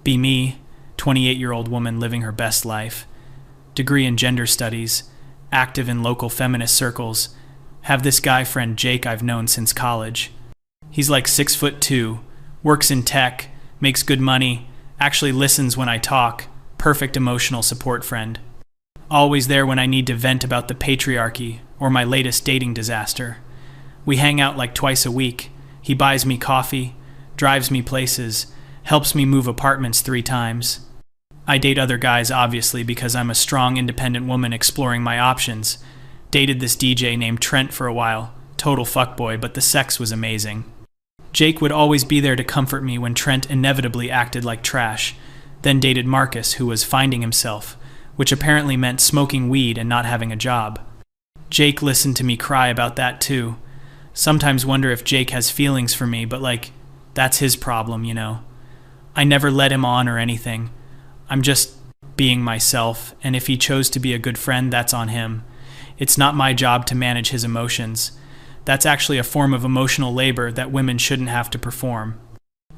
Be me, 28-year-old woman living her best life. Degree in gender studies, active in local feminist circles. Have this guy friend Jake I've known since college. He's like 6'2", works in tech, makes good money, actually listens when I talk, perfect emotional support friend. Always there when I need to vent about the patriarchy or my latest dating disaster. We hang out like twice a week. He buys me coffee, drives me places, helps me move apartments 3 times. I date other guys obviously because I'm a strong independent woman exploring my options. Dated this DJ named Trent for a while, total fuckboy, but the sex was amazing. Jake would always be there to comfort me when Trent inevitably acted like trash. Then dated Marcus, who was finding himself, which apparently meant smoking weed and not having a job. Jake listened to me cry about that too. Sometimes wonder if Jake has feelings for me, but that's his problem, you know. I never led him on or anything. I'm just being myself, and if he chose to be a good friend, that's on him. It's not my job to manage his emotions. That's actually a form of emotional labor that women shouldn't have to perform.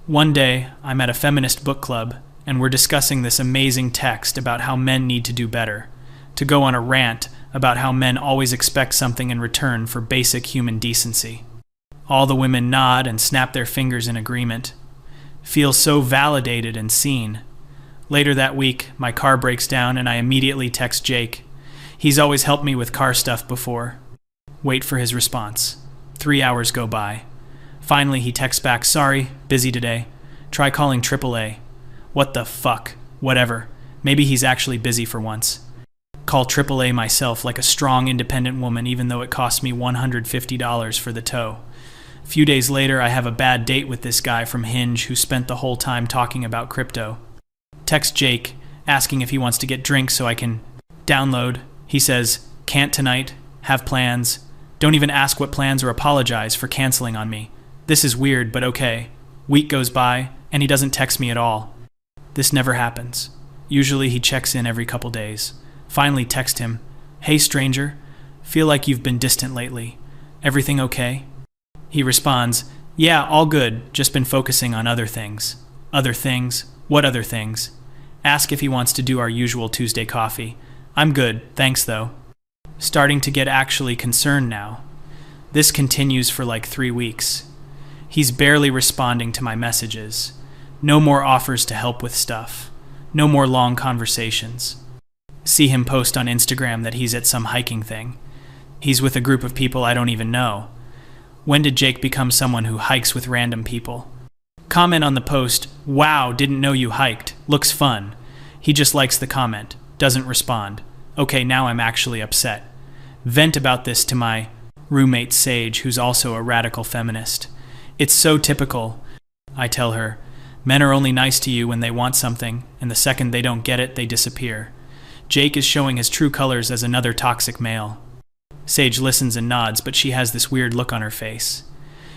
One day, I'm at a feminist book club, and we're discussing this amazing text about how men need to do better, to go on a rant about how men always expect something in return for basic human decency. All the women nod and snap their fingers in agreement. Feel so validated and seen. Later that week, my car breaks down and I immediately text Jake. He's always helped me with car stuff before. Wait for his response. 3 hours go by. Finally, he texts back, "Sorry, busy today. Try calling AAA. What the fuck? Whatever. Maybe he's actually busy for once. Call AAA myself like a strong, independent woman, even though it cost me $150 for the tow. A few days later, I have a bad date with this guy from Hinge who spent the whole time talking about crypto. Text Jake, asking if he wants to get drinks so I can download. He says, "Can't tonight. Have plans." Don't even ask what plans or apologize for canceling on me. This is weird, but okay. Week goes by, and he doesn't text me at all. This never happens. Usually he checks in every couple days. Finally text him, "Hey stranger, feel like you've been distant lately. Everything okay?" He responds, "Yeah, all good, just been focusing on other things." Other things? What other things? Ask if he wants to do our usual Tuesday coffee. I'm good, thanks though. Starting to get actually concerned now. This continues for like 3 weeks. He's barely responding to my messages. No more offers to help with stuff. No more long conversations. See him post on Instagram that he's at some hiking thing. He's with a group of people I don't even know. When did Jake become someone who hikes with random people? Comment on the post, "Wow, didn't know you hiked. Looks fun." He just likes the comment, doesn't respond. Okay, now I'm actually upset. Vent about this to my roommate Sage, who's also a radical feminist. It's so typical, I tell her. Men are only nice to you when they want something, and the second they don't get it, they disappear. Jake is showing his true colors as another toxic male. Sage listens and nods, but she has this weird look on her face.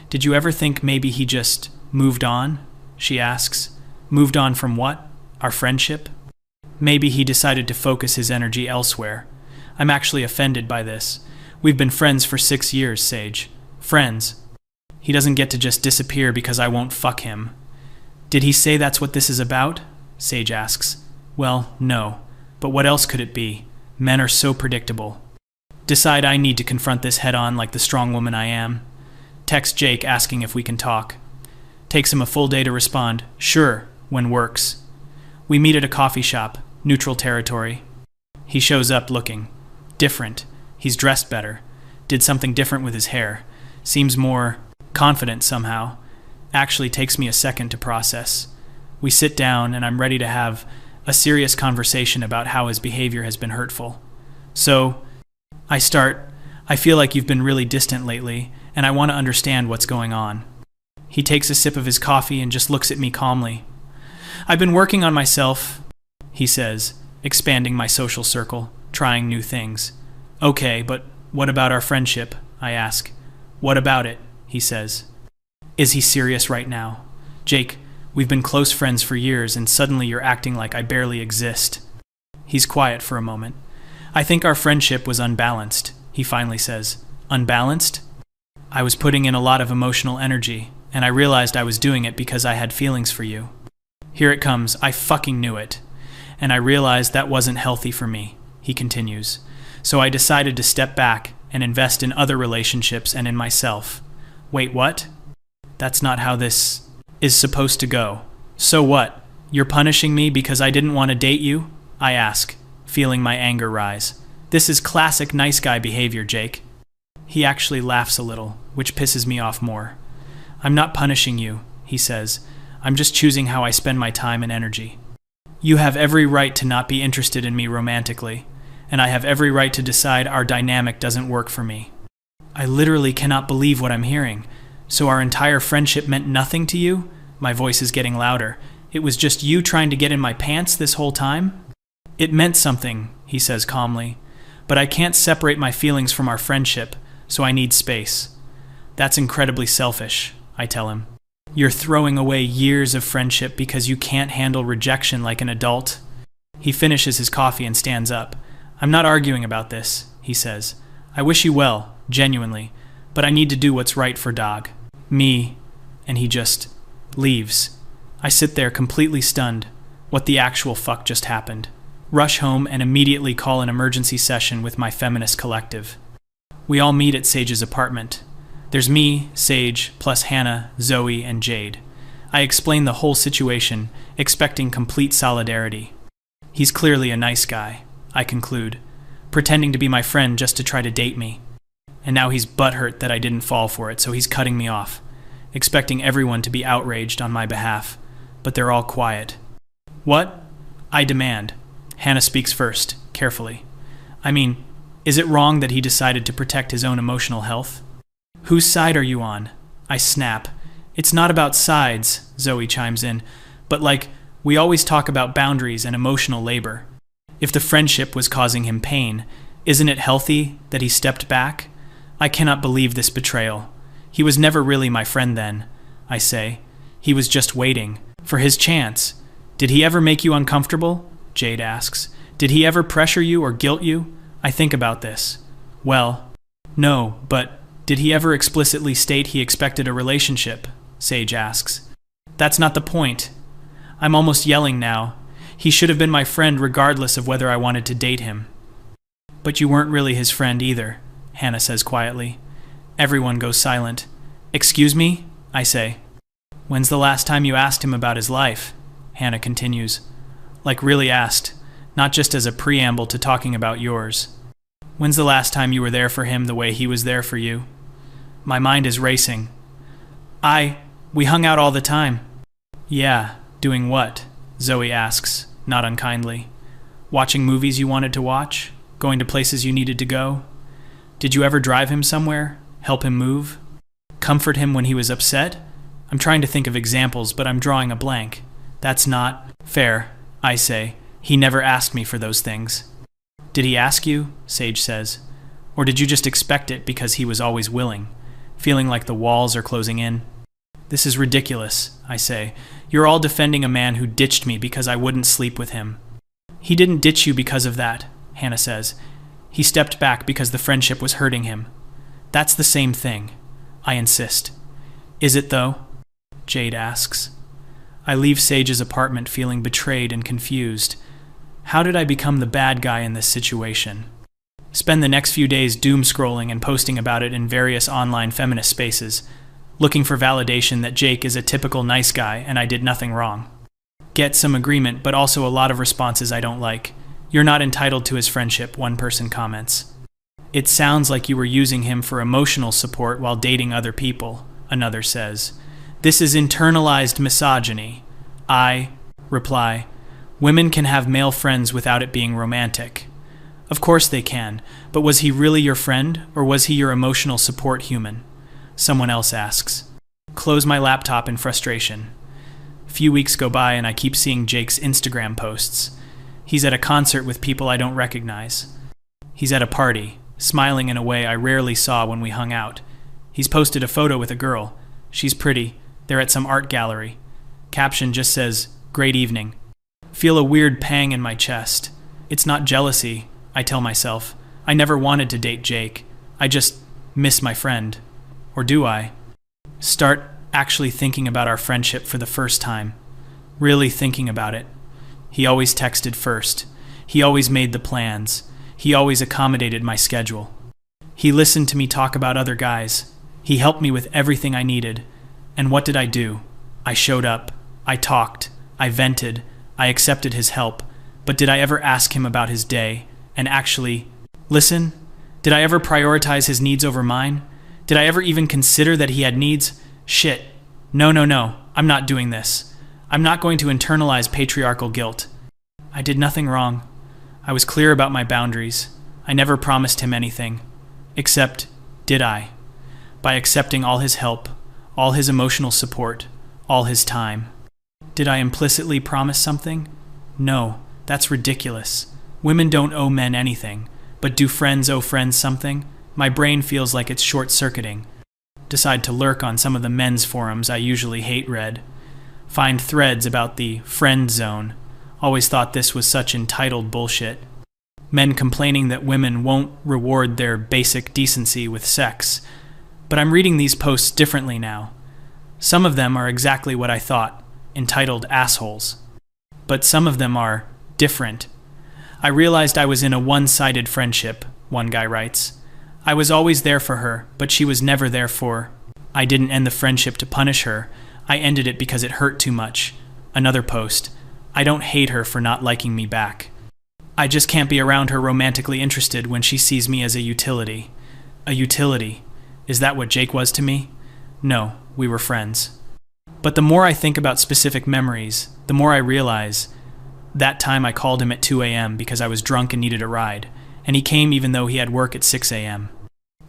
Did you ever think maybe he just moved on? She asks. Moved on from what? Our friendship? Maybe he decided to focus his energy elsewhere. I'm actually offended by this. We've been friends for 6 years, Sage. Friends. He doesn't get to just disappear because I won't fuck him. Did he say that's what this is about? Sage asks. Well, no. But what else could it be? Men are so predictable. Decide I need to confront this head on like the strong woman I am. Text Jake asking if we can talk. Takes him a full day to respond, "Sure," when works. We meet at a coffee shop, neutral territory. He shows up looking different. He's dressed better. Did something different with his hair. Seems more confident somehow. Actually takes me a second to process. We sit down and I'm ready to have a serious conversation about how his behavior has been hurtful. So, I start, "I feel like you've been really distant lately, and I want to understand what's going on." He takes a sip of his coffee and just looks at me calmly. "I've been working on myself," he says, expanding my social circle, trying new things. "Okay, but what about our friendship?" I ask. "What about it?" he says. Is he serious right now? "Jake, we've been close friends for years and suddenly you're acting like I barely exist." He's quiet for a moment. "I think our friendship was unbalanced," he finally says. "Unbalanced?" "I was putting in a lot of emotional energy, and I realized I was doing it because I had feelings for you." Here it comes. I fucking knew it. And I realized that wasn't healthy for me, he continues. So I decided to step back and invest in other relationships and in myself. Wait, what? That's not how this is supposed to go. So what? You're punishing me because I didn't want to date you? I ask, feeling my anger rise. This is classic nice guy behavior, Jake. He actually laughs a little, which pisses me off more. I'm not punishing you, he says. I'm just choosing how I spend my time and energy. You have every right to not be interested in me romantically, and I have every right to decide our dynamic doesn't work for me. I literally cannot believe what I'm hearing. So our entire friendship meant nothing to you? My voice is getting louder. It was just you trying to get in my pants this whole time? It meant something, he says calmly. But I can't separate my feelings from our friendship, so I need space. That's incredibly selfish, I tell him. You're throwing away years of friendship because you can't handle rejection like an adult. He finishes his coffee and stands up. I'm not arguing about this, he says. I wish you well, genuinely, but I need to do what's right for Dog. Me. And he just leaves. I sit there completely stunned. What the actual fuck just happened? Rush home and immediately call an emergency session with my feminist collective. We all meet at Sage's apartment. There's me, Sage, plus Hannah, Zoe, and Jade. I explain the whole situation, expecting complete solidarity. He's clearly a nice guy, I conclude, pretending to be my friend just to try to date me. And now he's butthurt that I didn't fall for it, so he's cutting me off, expecting everyone to be outraged on my behalf. But they're all quiet. What? I demand. Hannah speaks first, carefully. I mean, is it wrong that he decided to protect his own emotional health? Whose side are you on? I snap. It's not about sides, Zoe chimes in, but we always talk about boundaries and emotional labor. If the friendship was causing him pain, isn't it healthy that he stepped back? I cannot believe this betrayal. He was never really my friend then, I say. He was just waiting for his chance. Did he ever make you uncomfortable? Jade asks. Did he ever pressure you or guilt you? I think about this. Well, no, but did he ever explicitly state he expected a relationship? Sage asks. That's not the point. I'm almost yelling now. He should have been my friend regardless of whether I wanted to date him. But you weren't really his friend either, Hannah says quietly. Everyone goes silent. Excuse me? I say. When's the last time you asked him about his life? Hannah continues. Really asked, not just as a preamble to talking about yours. When's the last time you were there for him the way he was there for you? My mind is racing. We hung out all the time. Yeah, doing what? Zoe asks, not unkindly. Watching movies you wanted to watch? Going to places you needed to go? Did you ever drive him somewhere? Help him move? Comfort him when he was upset? I'm trying to think of examples, but I'm drawing a blank. That's not fair, I say. He never asked me for those things. Did he ask you? Sage says. Or did you just expect it because he was always willing, feeling like the walls are closing in? This is ridiculous, I say. You're all defending a man who ditched me because I wouldn't sleep with him. He didn't ditch you because of that, Hannah says. He stepped back because the friendship was hurting him. That's the same thing, I insist. Is it though? Jade asks. I leave Sage's apartment feeling betrayed and confused. How did I become the bad guy in this situation? Spend the next few days doom scrolling and posting about it in various online feminist spaces, looking for validation that Jake is a typical nice guy and I did nothing wrong. Get some agreement, but also a lot of responses I don't like. You're not entitled to his friendship, one person comments. It sounds like you were using him for emotional support while dating other people, another says. This is internalized misogyny. I reply, women can have male friends without it being romantic. Of course they can, but was he really your friend, or was he your emotional support human? Someone else asks. Close my laptop in frustration. A few weeks go by and I keep seeing Jake's Instagram posts. He's at a concert with people I don't recognize. He's at a party, smiling in a way I rarely saw when we hung out. He's posted a photo with a girl. She's pretty. They're at some art gallery. Caption just says, "Great evening." Feel a weird pang in my chest. It's not jealousy, I tell myself. I never wanted to date Jake. I just miss my friend. Or do I? Start actually thinking about our friendship for the first time. really thinking about it. He always texted first. He always made the plans. He always accommodated my schedule. He listened to me talk about other guys. He helped me with everything I needed. And what did I do? I showed up. I talked. I vented. I accepted his help. But did I ever ask him about his day and actually listen? Did I ever prioritize his needs over mine? Did I ever even consider that he had needs? Shit. No. I'm not doing this. I'm not going to internalize patriarchal guilt. I did nothing wrong. I was clear about my boundaries. I never promised him anything. Except, did I? By accepting all his help, all his emotional support, all his time. Did I implicitly promise something? No, that's ridiculous. Women don't owe men anything. But do friends owe friends something? My brain feels like it's short-circuiting. Decide to lurk on some of the men's forums I usually hate read. Find threads about the Friendzone. Always thought this was such entitled bullshit. Men complaining that women won't reward their basic decency with sex. But I'm reading these posts differently now. Some of them are exactly what I thought, entitled assholes. But some of them are different. I realized I was in a one-sided friendship, one guy writes. I was always there for her, but she was never there for. I didn't end the friendship to punish her. I ended it because it hurt too much. Another post. I don't hate her for not liking me back. I just can't be around her romantically interested when she sees me as a utility. A utility. Is that what Jake was to me? No, we were friends. But the more I think about specific memories, the more I realize that time I called him at 2 a.m. because I was drunk and needed a ride, and he came even though he had work at 6 a.m.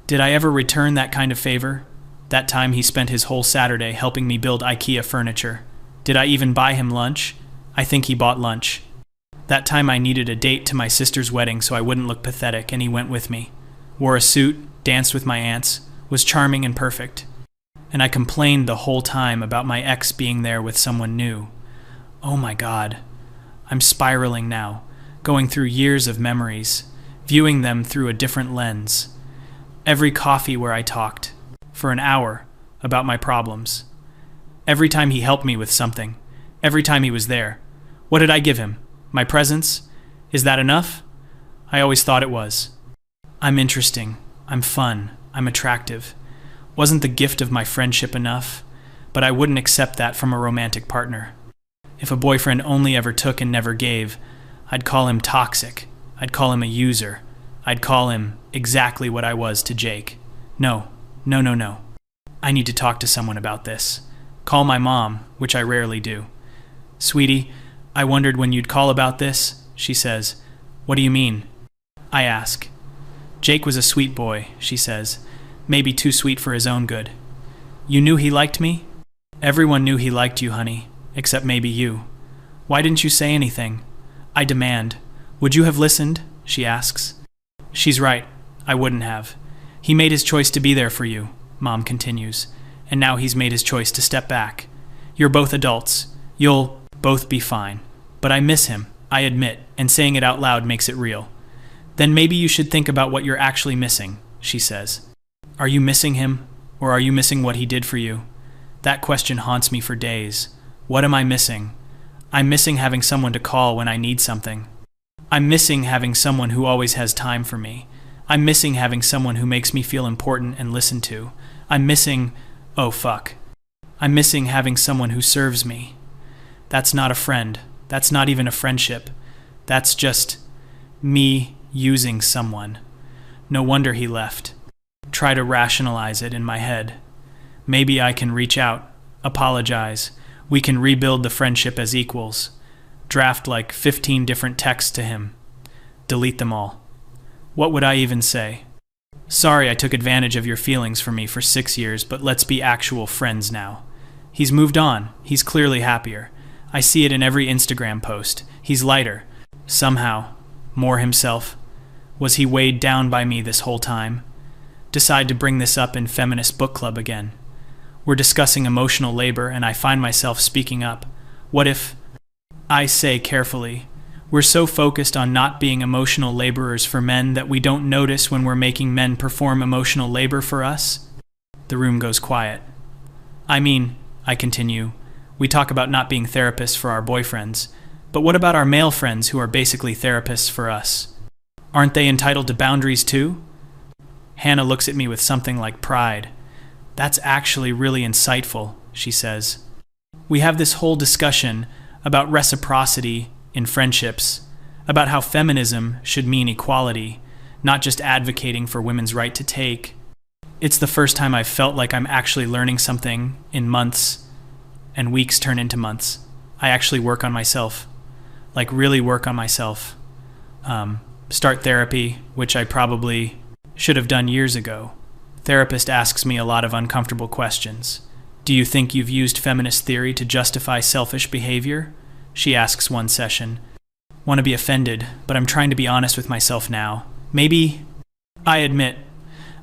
Did I ever return that kind of favor? That time he spent his whole Saturday helping me build IKEA furniture. Did I even buy him lunch? I think he bought lunch. That time I needed a date to my sister's wedding so I wouldn't look pathetic, and he went with me. Wore a suit, danced with my aunts, was charming and perfect. And I complained the whole time about my ex being there with someone new. Oh my God. I'm spiraling now, going through years of memories, viewing them through a different lens. Every coffee where I talked, for an hour, about my problems. Every time he helped me with something. Every time he was there. What did I give him? My presence? Is that enough? I always thought it was. I'm interesting. I'm fun. I'm attractive. Wasn't the gift of my friendship enough? But I wouldn't accept that from a romantic partner. If a boyfriend only ever took and never gave, I'd call him toxic. I'd call him a user. I'd call him exactly what I was to Jake. No. I need to talk to someone about this. Call my mom, which I rarely do. Sweetie, I wondered when you'd call about this, she says. What do you mean? I ask. Jake was a sweet boy, she says. Maybe too sweet for his own good. You knew he liked me? Everyone knew he liked you, honey, except maybe you. Why didn't you say anything? I demand. Would you have listened? She asks. She's right. I wouldn't have. He made his choice to be there for you, Mom continues, and now he's made his choice to step back. You're both adults. You'll both be fine. But I miss him, I admit, and saying it out loud makes it real. Then maybe you should think about what you're actually missing, she says. Are you missing him, or are you missing what he did for you? That question haunts me for days. What am I missing? I'm missing having someone to call when I need something. I'm missing having someone who always has time for me. I'm missing having someone who makes me feel important and listened to. I'm missing... oh fuck. I'm missing having someone who serves me. That's not a friend. That's not even a friendship. That's just me using someone. No wonder he left. Try to rationalize it in my head. Maybe I can reach out, apologize. We can rebuild the friendship as equals. Draft like 15 different texts to him. Delete them all. What would I even say? Sorry I took advantage of your feelings for me for 6 years, but let's be actual friends now. He's moved on. He's clearly happier. I see it in every Instagram post. He's lighter. Somehow. More himself. Was he weighed down by me this whole time? Decide to bring this up in Feminist book club again. We're discussing emotional labor, and I find myself speaking up. What if... I say carefully, we're so focused on not being emotional laborers for men that we don't notice when we're making men perform emotional labor for us? The room goes quiet. I mean, I continue, We talk about not being therapists for our boyfriends, but what about our male friends who are basically therapists for us? Aren't they entitled to boundaries too? Hannah looks at me with something like pride. That's actually really insightful, she says. We have this whole discussion about reciprocity in friendships, about how feminism should mean equality, not just advocating for women's right to take. It's the first time I've felt like I'm actually learning something in months, and weeks turn into months. I actually work on myself, like really work on myself. Start therapy, which I probably should have done years ago. Therapist asks me a lot of uncomfortable questions. Do you think you've used feminist theory to justify selfish behavior? She asks one session. Want to be offended, but I'm trying to be honest with myself now. Maybe, I admit,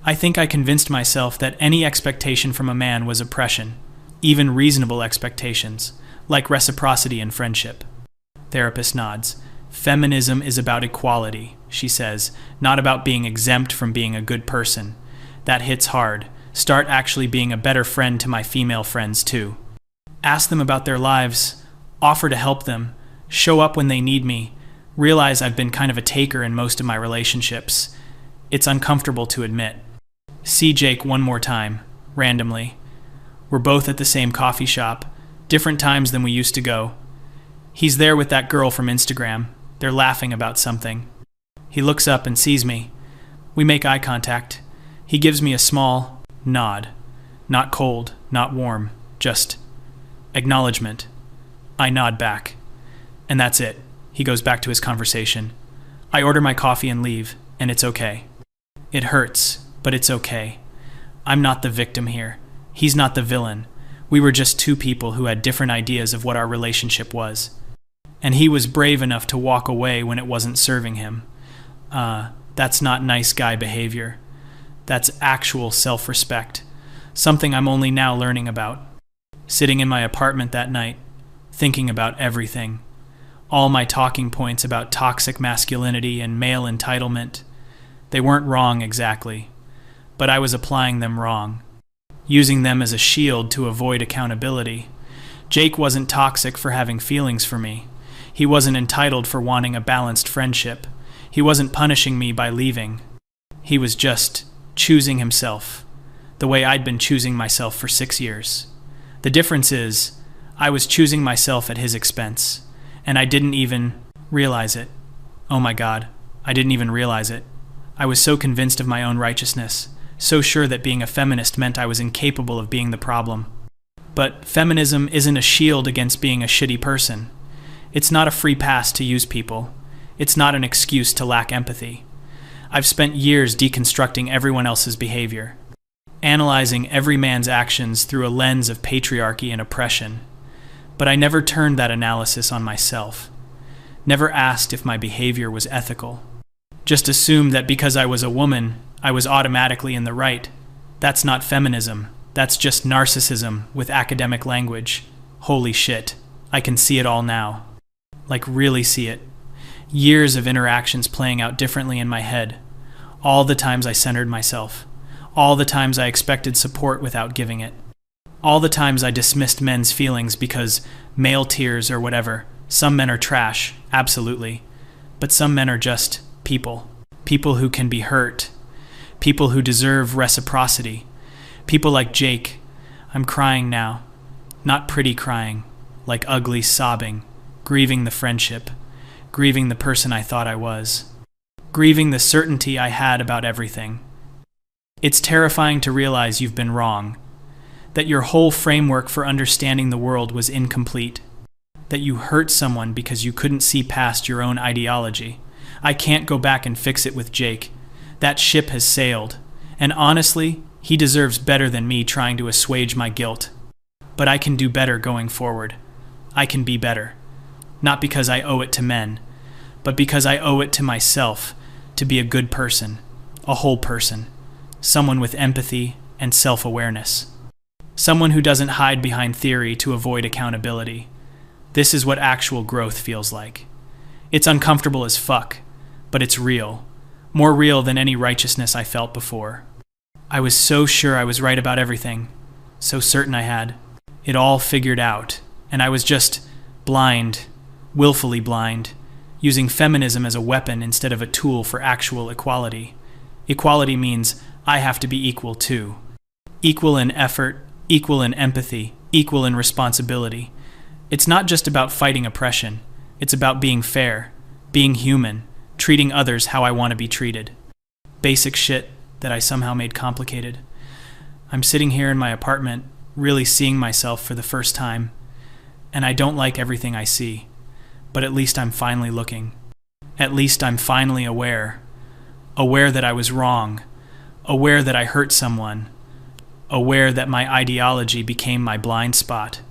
I think I convinced myself that any expectation from a man was oppression, even reasonable expectations, like reciprocity in friendship. Therapist nods. Feminism is about equality, she says, not about being exempt from being a good person. That hits hard. Start actually being a better friend to my female friends too. Ask them about their lives, offer to help them, show up when they need me, realize I've been kind of a taker in most of my relationships. It's uncomfortable to admit. See Jake one more time, randomly. We're both at the same coffee shop, different times than we used to go. He's there with that girl from Instagram. They're laughing about something. He looks up and sees me. We make eye contact. He gives me a small nod. Not cold, not warm, just acknowledgement. I nod back. And that's it. He goes back to his conversation. I order my coffee and leave, and it's okay. It hurts, but it's okay. I'm not the victim here. He's not the villain. We were just two people who had different ideas of what our relationship was. And he was brave enough to walk away when it wasn't serving him. That's not nice guy behavior. That's actual self-respect. Something I'm only now learning about. Sitting in my apartment that night, thinking about everything. All my talking points about toxic masculinity and male entitlement. They weren't wrong exactly, but I was applying them wrong. Using them as a shield to avoid accountability. Jake wasn't toxic for having feelings for me. He wasn't entitled for wanting a balanced friendship. He wasn't punishing me by leaving. He was just choosing himself, the way I'd been choosing myself for 6 years. The difference is, I was choosing myself at his expense, and I didn't even realize it. Oh my God, I didn't even realize it. I was so convinced of my own righteousness, so sure that being a feminist meant I was incapable of being the problem. But feminism isn't a shield against being a shitty person. It's not a free pass to use people. It's not an excuse to lack empathy. I've spent years deconstructing everyone else's behavior, analyzing every man's actions through a lens of patriarchy and oppression. But I never turned that analysis on myself. Never asked if my behavior was ethical. Just assumed that because I was a woman, I was automatically in the right. That's not feminism. That's just narcissism with academic language. Holy shit. I can see it all now. Like really see it. Years of interactions playing out differently in my head. All the times I centered myself. All the times I expected support without giving it. All the times I dismissed men's feelings because male tears or whatever. Some men are trash, absolutely. But some men are just people. People who can be hurt. People who deserve reciprocity. People like Jake. I'm crying now. Not pretty crying. Like ugly sobbing. Grieving the friendship. Grieving the person I thought I was. Grieving the certainty I had about everything. It's terrifying to realize you've been wrong. That your whole framework for understanding the world was incomplete. That you hurt someone because you couldn't see past your own ideology. I can't go back and fix it with Jake. That ship has sailed. And honestly, he deserves better than me trying to assuage my guilt. But I can do better going forward. I can be better. Not because I owe it to men, but because I owe it to myself to be a good person, a whole person, someone with empathy and self-awareness. Someone who doesn't hide behind theory to avoid accountability. This is what actual growth feels like. It's uncomfortable as fuck, but it's real. More real than any righteousness I felt before. I was so sure I was right about everything, so certain I had it all figured out, And I was just blind, willfully blind, using feminism as a weapon instead of a tool for actual equality. Equality means I have to be equal too. Equal in effort, equal in empathy, equal in responsibility. It's not just about fighting oppression. It's about being fair, being human, treating others how I want to be treated. Basic shit that I somehow made complicated. I'm sitting here in my apartment, really seeing myself for the first time, and I don't like everything I see, but at least I'm finally looking. At least I'm finally aware that I was wrong, aware that I hurt someone, aware that my ideology became my blind spot,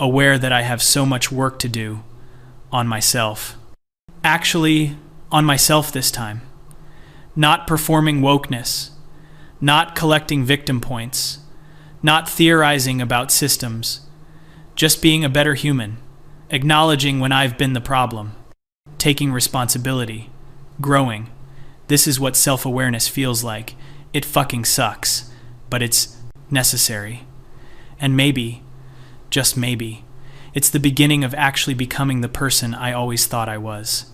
aware that I have so much work to do on myself. Actually, on myself this time. Not performing wokeness, not collecting victim points, not theorizing about systems, just being a better human, acknowledging when I've been the problem, taking responsibility, growing. This is what self-awareness feels like. It fucking sucks, but it's necessary. And maybe, just maybe, it's the beginning of actually becoming the person I always thought I was.